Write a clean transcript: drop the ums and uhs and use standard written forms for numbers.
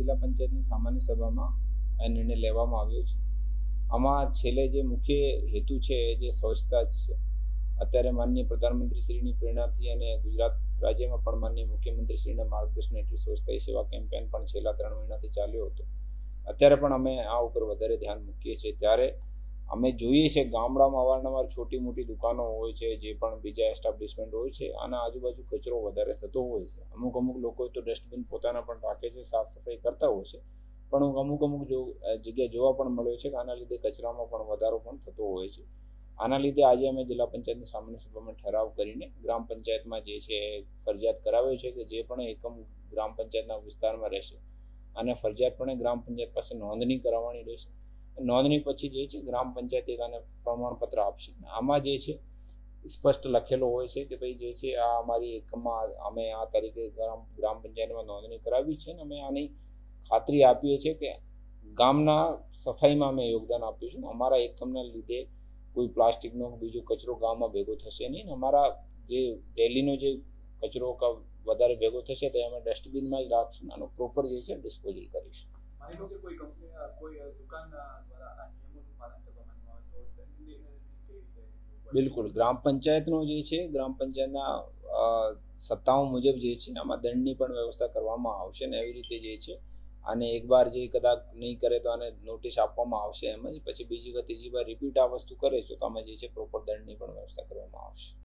જિલ્લા પંચાયતની સામાન્ય સભામાં આ નિર્ણય લેવામાં આવ્યો છે। આમાં છેલ્લે જે મુખ્ય હેતુ છે એ જે સ્વચ્છતા જ છે। અત્યારે માનનીય પ્રધાનમંત્રીશ્રીની પ્રેરણાથી અને ગુજરાત રાજ્યમાં પણ માનનીય મુખ્યમંત્રીશ્રીના માર્ગદર્શન હેઠળ સ્વચ્છતા હી સેવા કેમ્પેન પણ છેલ્લા 3 મહિનાથી ચાલ્યો હતો। અત્યારે પણ અમે આ ઉપર વધારે ધ્યાન મૂકીએ છીએ। ત્યારે અમે જોઈએ છે ગામડામાં અવારનવાર છોટી મોટી દુકાનો હોય છે, જે પણ બીજા એસ્ટાબ્લિશમેન્ટ હોય છે, આના આજુબાજુ કચરો વધારે થતો હોય છે। અમુક લોકો તો ડસ્ટબિન પોતાના પણ રાખે છે, સાફ સફાઈ કરતા હોય છે, પણ અમુક જગ્યાએ જોવા પણ મળ્યો છે કે આના લીધે કચરામાં પણ વધારો પણ થતો હોય છે। આના લીધે આજે અમે જિલ્લા પંચાયતની સામાન્ય સભામાં ઠરાવ કરીને ગ્રામ પંચાયતમાં જે છે ફરજિયાત કરાવ્યો છે કે જે પણ એકમ ગ્રામ પંચાયતના વિસ્તારમાં રહેશે અને ફરજિયાતપણે ગ્રામ પંચાયત પાસે નોંધણી કરાવવાની રહેશે। નોંધણી પછી જે છે ગ્રામ પંચાયત આને પ્રમાણપત્ર આપશે। આમાં જે છે સ્પષ્ટ લખેલો હોય છે કે ભાઈ જે છે આ અમારી એકમમાં અમે આ તારીખે ગ્રામ પંચાયતમાં નોંધણી કરાવી છે અને અમે આની ખાતરી આપીએ છીએ કે ગામના સફાઈમાં અમે યોગદાન આપીશું। અમારા એકમના લીધે કોઈ પ્લાસ્ટિકનો બીજો કચરો ગામમાં ભેગો થશે નહીં। અમારા જે ડેલીનો જે કચરો વધારે ભેગો થશે તો અમે ડસ્ટબિનમાં જ રાખશું, આનો પ્રોપર જે છે ડિસ્પોઝલ કરીશું। માની લો કે કોઈ કંપની કોઈ દુકાન દ્વારા આ નિયમોનું પાલન કરવામાં ન આવે તો દંડની કેવી રીતે? બિલકુલ, ગ્રામ પંચાયતનો જે છે ગ્રામ પંચાયતના સત્તાઓ મુજબ જે છે આમાં દંડની પણ વ્યવસ્થા કરવામાં આવશે ને એવી રીતે જે છે આને એકવાર જે કદાચ નહીં કરે તો આને નોટિસ આપવામાં આવશે, એમ જ પછી બીજી વાર ત્રીજી વાર રિપીટ આ વસ્તુ કરે તો આમાં જે છે પ્રોપર દંડની પણ વ્યવસ્થા કરવામાં આવશે।